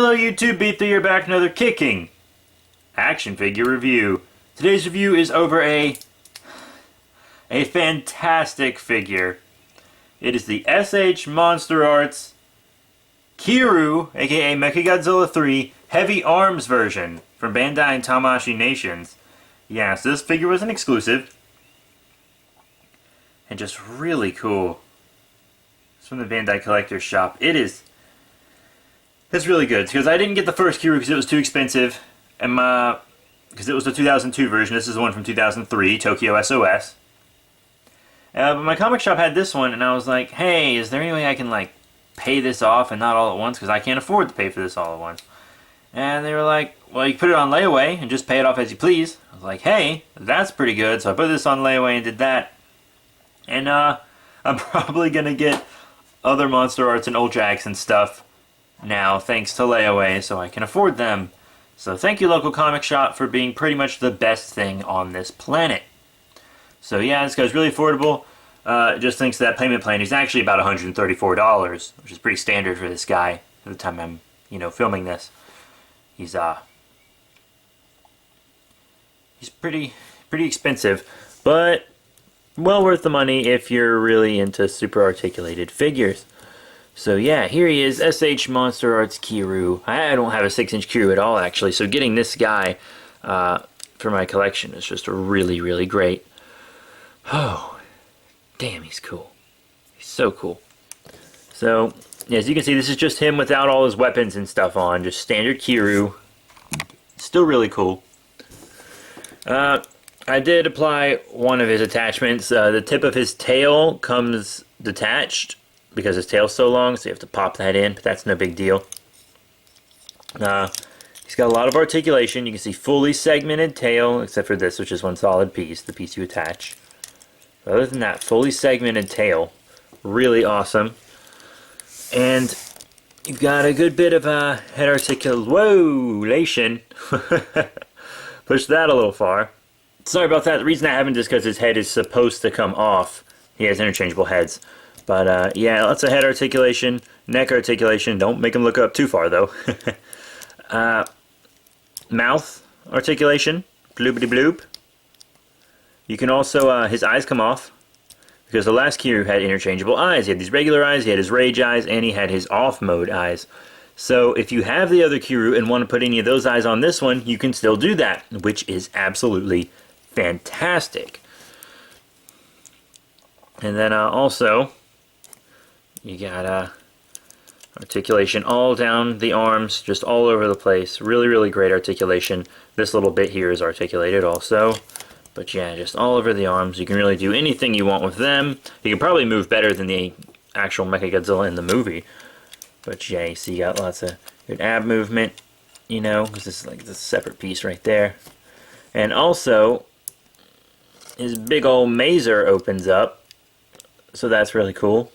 Hello YouTube, Beat here back another kicking action figure review. Today's review is over a fantastic figure. It is the S.H. Monsterarts Kiryu, aka Mechagodzilla 3 Heavy Arms version from Bandai and Tamashii Nations. Yeah, so this figure was an exclusive. And just really cool. It's from the Bandai Collector's Shop. It's really good because I didn't get the first Kiryu because it was too expensive, and because it was the 2002 version. This is the one from 2003, Tokyo S.O.S. But my comic shop had this one, and I was like, "Hey, is there any way I can like pay this off and not all at once? Because I can't afford to pay for this all at once." And they were like, "Well, you can put it on layaway and just pay it off as you please." I was like, "Hey, that's pretty good." So I put this on layaway and did that. And I'm probably gonna get other Monsterarts and Ultra X and stuff now thanks to layaway, so I can afford them. So thank you, local comic shop, for being pretty much the best thing on this planet. So yeah, this guy's really affordable. Just thanks to that payment plan. He's actually about $134, which is pretty standard for this guy at the time I'm, filming this. He's pretty expensive, but well worth the money if you're really into super articulated figures. So yeah, here he is, S.H. Monsterarts Kiryu. I don't have a 6-inch Kiryu at all, actually, so getting this guy for my collection is just really, really great. Oh, damn, he's cool. He's so cool. So, yeah, as you can see, this is just him without all his weapons and stuff on, just standard Kiryu. Still really cool. I did apply one of his attachments. The tip of his tail comes detached because his tail's so long, so you have to pop that in, but that's no big deal. He's got a lot of articulation. You can see fully segmented tail, except for this, which is one solid piece, the piece you attach. But other than that, fully segmented tail. Really awesome. And you've got a good bit of head articulation. Push that a little far. Sorry about that. The reason I haven't is because his head is supposed to come off. He has interchangeable heads. But yeah, lots of head articulation, neck articulation. Don't make him look up too far, though. Mouth articulation, bloopity bloop. You can also, his eyes come off, because the last Kiryu had interchangeable eyes. He had these regular eyes, he had his rage eyes, and he had his off mode eyes. So if you have the other Kiryu and want to put any of those eyes on this one, you can still do that, which is absolutely fantastic. And then also, you got articulation all down the arms, just all over the place. Really, really great articulation. This little bit here is articulated also. But yeah, just all over the arms. You can really do anything you want with them. You can probably move better than the actual Mechagodzilla in the movie. But yeah, you see you got lots of good ab movement, because this is like this separate piece right there. And also, his big old mazer opens up. So that's really cool.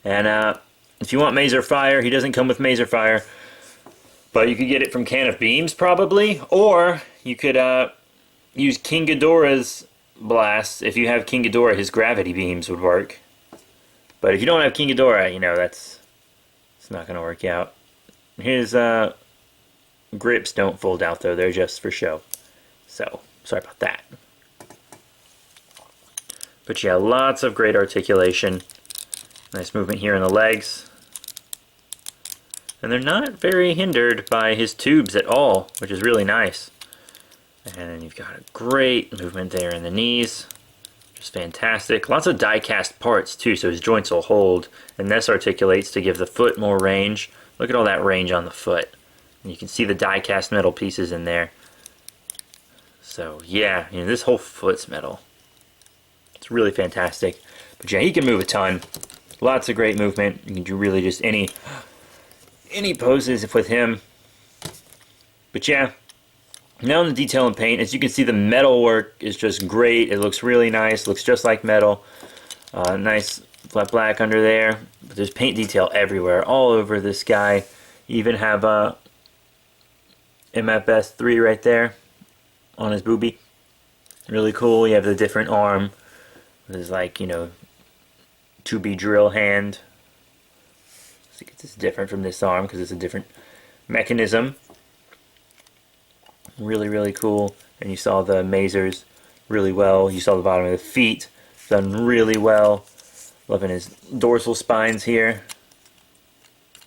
And if you want Mazer Fire, he doesn't come with Mazer Fire, but you could get it from Can of Beams probably, or you could use King Ghidorah's blast. If you have King Ghidorah, his gravity beams would work. But if you don't have King Ghidorah, it's not going to work out. His grips don't fold out though, they're just for show. So, sorry about that. But yeah, lots of great articulation. Nice movement here in the legs. And they're not very hindered by his tubes at all, which is really nice. And then you've got a great movement there in the knees. Just fantastic. Lots of die-cast parts too, so his joints will hold. And this articulates to give the foot more range. Look at all that range on the foot. And you can see the die-cast metal pieces in there. So yeah, this whole foot's metal. It's really fantastic. But yeah, he can move a ton. Lots of great movement. You can do really just any poses with him. But yeah, now on the detail and paint, as you can see, the metal work is just great. It looks really nice. Looks just like metal. Nice flat black under there. But there's paint detail everywhere, all over this guy. You even have MFS 3 right there on his boobie. Really cool. You have the different arm. There's like, 2B drill hand. So it's different from this arm because it's a different mechanism. Really, really cool. And you saw the masers really well. You saw the bottom of the feet done really well. Loving his dorsal spines here.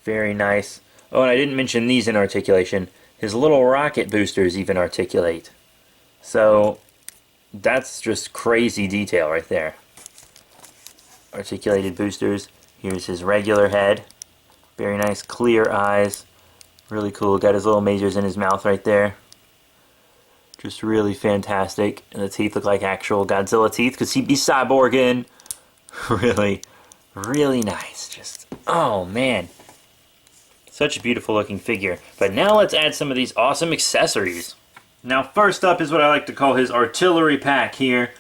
Very nice. Oh, and I didn't mention these in articulation. His little rocket boosters even articulate. So that's just crazy detail right there. Articulated boosters. Here's his regular head. Very nice clear eyes. Really cool. Got his little masers in his mouth right there. Just really fantastic. And the teeth look like actual Godzilla teeth because he'd be cyborging. Really, really nice. Just, oh man. Such a beautiful looking figure. But now let's add some of these awesome accessories. Now first up is what I like to call his artillery pack here.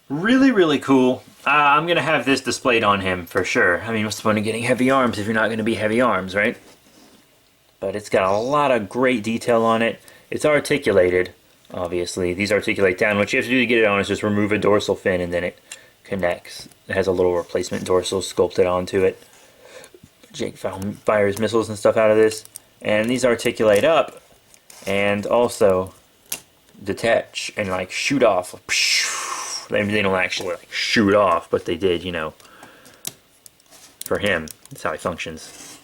Really, really cool. I'm going to have this displayed on him for sure. I mean, what's the point of getting heavy arms if you're not going to be heavy arms, right? But it's got a lot of great detail on it. It's articulated, obviously. These articulate down. What you have to do to get it on is just remove a dorsal fin and then it connects. It has a little replacement dorsal sculpted onto it. Jake fires missiles and stuff out of this. And these articulate up and also detach and like shoot off. They don't actually like shoot off, but they did, you know. For him, that's how he functions.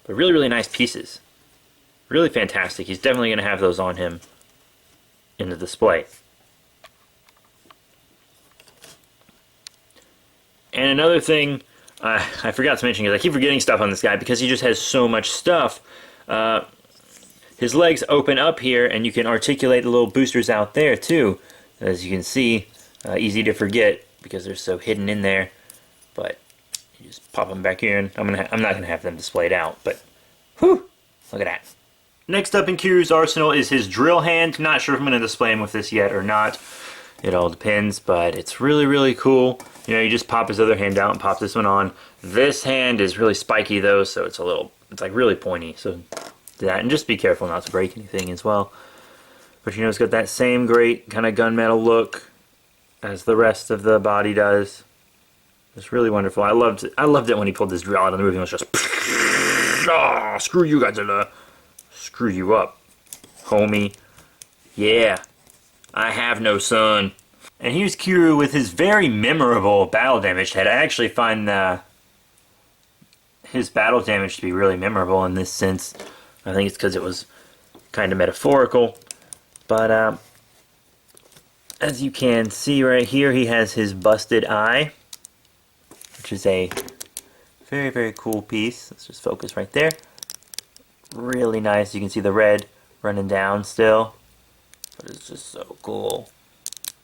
But really, really nice pieces. Really fantastic. He's definitely going to have those on him in the display. And another thing I forgot to mention, because I keep forgetting stuff on this guy because he just has so much stuff. His legs open up here and you can articulate the little boosters out there too. As you can see, easy to forget because they're so hidden in there. But you just pop them back in. I'm not going to have them displayed out, but whew, look at that. Next up in Kiryu's arsenal is his drill hand. Not sure if I'm going to display him with this yet or not. It all depends, but it's really, really cool. You know, you just pop his other hand out and pop this one on. This hand is really spiky though, so it's like really pointy. So do that, and just be careful not to break anything as well. But you know, it's got that same great kind of gunmetal look as the rest of the body does. It's really wonderful. I loved it when he pulled this drill out of the movie and it was just, oh, screw you, Godzilla. Screw you up, homie. Yeah, I have no son. And here's Kiryu with his very memorable battle damage head. I actually find his battle damage to be really memorable in this sense. I think it's because it was kind of metaphorical. But as you can see right here, he has his busted eye, which is a very, very cool piece. Let's just focus right there. Really nice. You can see the red running down still. But it's just so cool.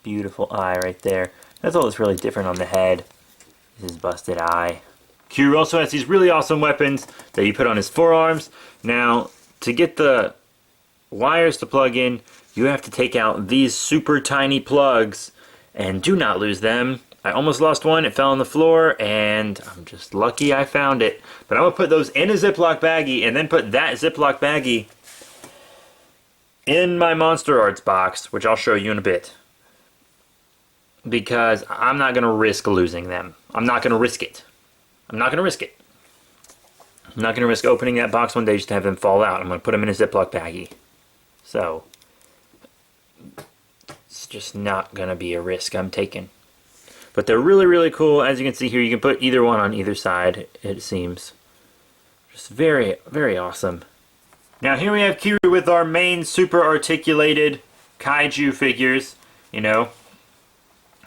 Beautiful eye right there. That's all that's really different on the head. His busted eye. Kiryu also has these really awesome weapons that you put on his forearms. Now, to get the wires to plug in, you have to take out these super tiny plugs. And do not lose them. I almost lost one. It fell on the floor, and I'm just lucky I found it. But I'm going to put those in a Ziploc baggie, and then put that Ziploc baggie in my Monsterarts box, which I'll show you in a bit. Because I'm not going to risk losing them. I'm not going to risk it. I'm not going to risk it. I'm not going to risk opening that box one day just to have them fall out. I'm going to put them in a Ziploc baggie. So, it's just not going to be a risk I'm taking. But they're really, really cool. As you can see here, you can put either one on either side, it seems. Just very, very awesome. Now here we have Kiryu with our main super articulated kaiju figures, you know.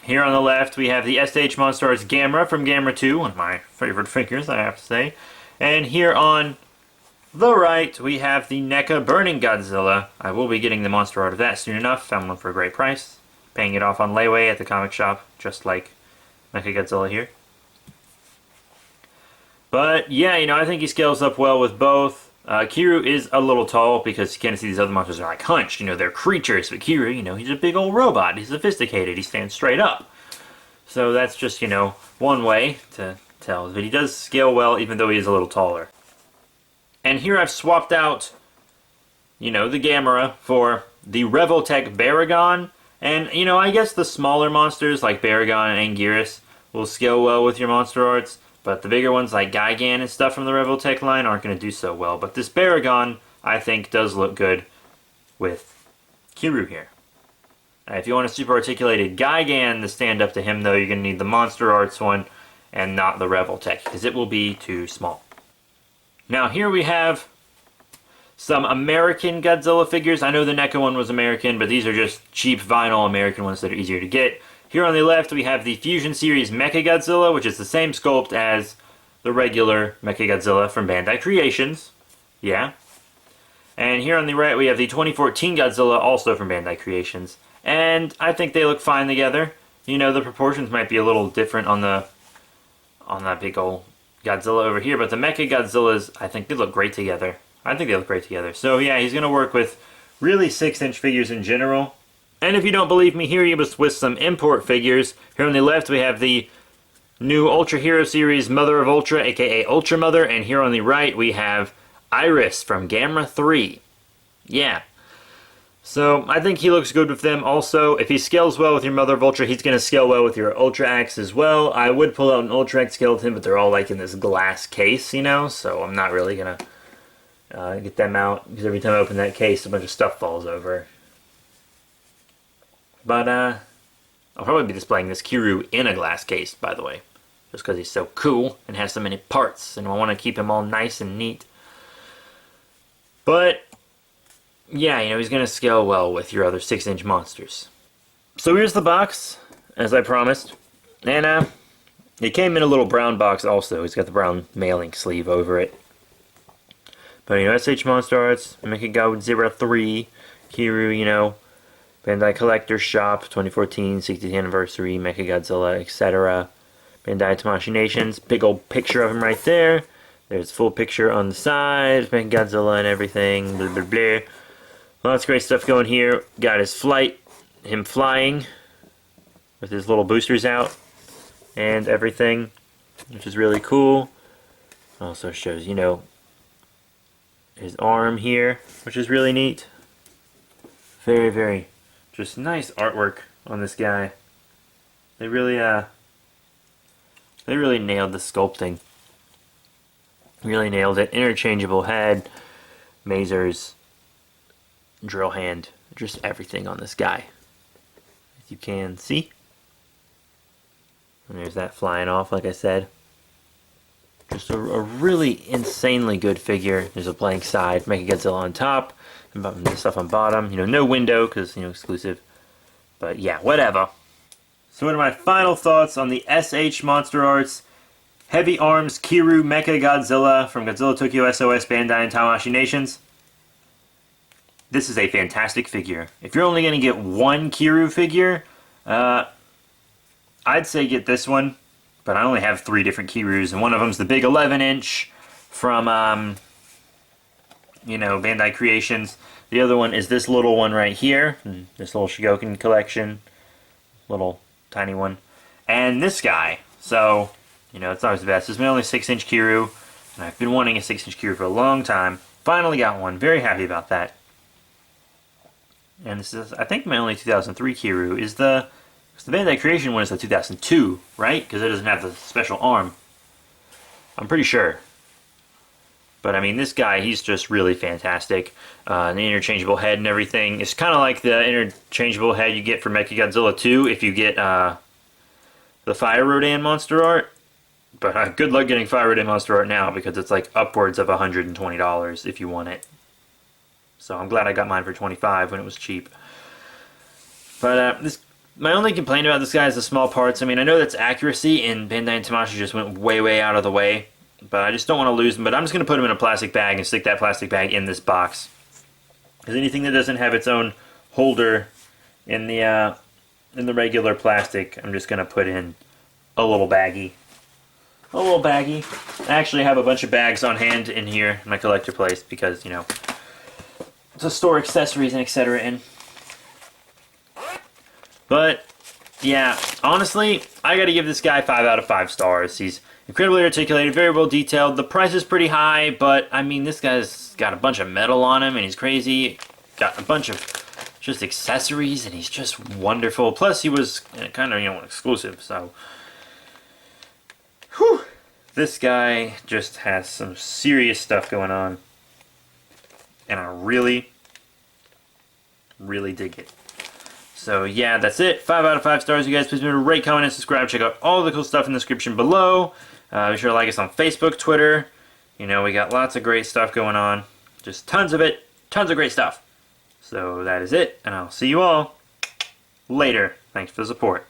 Here on the left we have the SH Monsterarts Gamera from Gamera 2, one of my favorite figures, I have to say. And here on the right we have the N.E.C.A Burning Godzilla. I will be getting the monster art of that soon enough. Found one for a great price. Paying it off on layaway at the comic shop, just like N.E.C.A Godzilla here. But yeah, you know, I think he scales up well with both. Kiryu is a little tall because you can't see these other monsters are like hunched. You know, they're creatures. But Kiryu, you know, he's a big old robot. He's sophisticated. He stands straight up. So that's just, you know, one way to tell. But he does scale well even though he is a little taller. And here I've swapped out, you know, the Gamera for the Revoltech Baragon. And, you know, I guess the smaller monsters like Baragon and Anguirus will scale well with your Monsterarts. But the bigger ones like Gigan and stuff from the Revoltech line aren't going to do so well. But this Baragon, I think, does look good with Kiryu here. If you want a super articulated Gigan to stand up to him, though, you're going to need the Monsterarts one and not the Revoltech, because it will be too small. Now here we have some American Godzilla figures. I know the N.E.C.A one was American, but these are just cheap vinyl American ones that are easier to get. Here on the left we have the Fusion Series Mechagodzilla, which is the same sculpt as the regular Mechagodzilla from Bandai Creations. Yeah. And here on the right we have the 2014 Godzilla, also from Bandai Creations. And I think they look fine together. You know, the proportions might be a little different on that big old Godzilla over here, but the Mechagodzillas, I think they look great together. So yeah, he's going to work with really 6-inch figures in general. And if you don't believe me, here he was with some import figures. Here on the left we have the new Ultra Hero Series Mother of Ultra, aka Ultra Mother, and here on the right we have Iris from Gamma 3. Yeah. So I think he looks good with them also. If he scales well with your Mother of Ultra, he's going to scale well with your Ultra X as well. I would pull out an Ultra X skeleton, but they're all like in this glass case, you know, so I'm not really going to get them out, because every time I open that case a bunch of stuff falls over. But I'll probably be displaying this Kiryu in a glass case, by the way, just because he's so cool and has so many parts, and I want to keep him all nice and neat. But yeah, you know, he's going to scale well with your other 6-inch monsters. So here's the box, as I promised, and it came in a little brown box also. He's got the brown mailing sleeve over it. But, you know, SH Monsterarts, Mechagodzilla 3, Kiryu, you know, Bandai Collector Shop, 2014, 60th Anniversary, Mechagodzilla, etc. Bandai Tamashii Nations, big old picture of him right there. There's a full picture on the side, Mechagodzilla and everything, blah, blah, blah. Lots of great stuff going here. Got his flight, him flying, with his little boosters out, and everything, which is really cool. Also shows, you know, his arm here, which is really neat. Very, very just nice artwork on this guy. They really nailed the sculpting. Really nailed it. Interchangeable head, mazers, drill hand, just everything on this guy, as you can see. And there's that flying off, like I said. Just a really insanely good figure. There's a blank side, Mechagodzilla on top, and the stuff on bottom. You know, no window, because, you know, exclusive. But yeah, whatever. So what are my final thoughts on the SH Monsterarts Heavy Arms Kiryu Mechagodzilla from Godzilla Tokyo S.O.S. Bandai and Tamashii Nations? This is a fantastic figure. If you're only going to get one Kiryu figure, I'd say get this one. But I only have 3 different Kiryus, and one of them's the big 11-inch from, you know, Bandai Creations. The other one is this little one right here, this little Shigoken collection, little tiny one, and this guy. So, you know, it's always the best. This is my only 6-inch Kiryu, and I've been wanting a 6-inch Kiryu for a long time. Finally got one. Very happy about that. And this is, I think, my only 2003 Kiryu. Is the Bandai Creation one is the 2002, right? Because it doesn't have the special arm. I'm pretty sure. But I mean, this guy, he's just really fantastic. The interchangeable head and everything. It's kind of like the interchangeable head you get for Mechagodzilla 2 if you get the Fire Rodan Monster Art. But good luck getting Fire Rodan Monster Art now, because it's like upwards of $120 if you want it. So I'm glad I got mine for $25 when it was cheap. But my only complaint about this guy is the small parts. I mean, I know that's accuracy, and Bandai and Tamashii just went way out of the way. But I just don't want to lose them. But I'm just going to put them in a plastic bag and stick that plastic bag in this box. Because anything that doesn't have its own holder in the regular plastic, I'm just going to put in a little baggie. A little baggie. I actually have a bunch of bags on hand in here in my collector place because, you know, to store accessories and etc. in. But, yeah, honestly, I gotta give this guy 5 out of 5 stars. He's incredibly articulated, very well detailed. The price is pretty high, but, I mean, this guy's got a bunch of metal on him, and he's crazy. Got a bunch of just accessories, and he's just wonderful. Plus, he was kind of, you know, exclusive, so... Whew! This guy just has some serious stuff going on, and I really, really dig it. So yeah, that's it. 5 out of 5 stars, you guys. Please remember to rate, comment, and subscribe. Check out all the cool stuff in the description below. Be sure to like us on Facebook, Twitter. You know, we got lots of great stuff going on. Just tons of it. Tons of great stuff. So that is it, and I'll see you all later. Thanks for the support.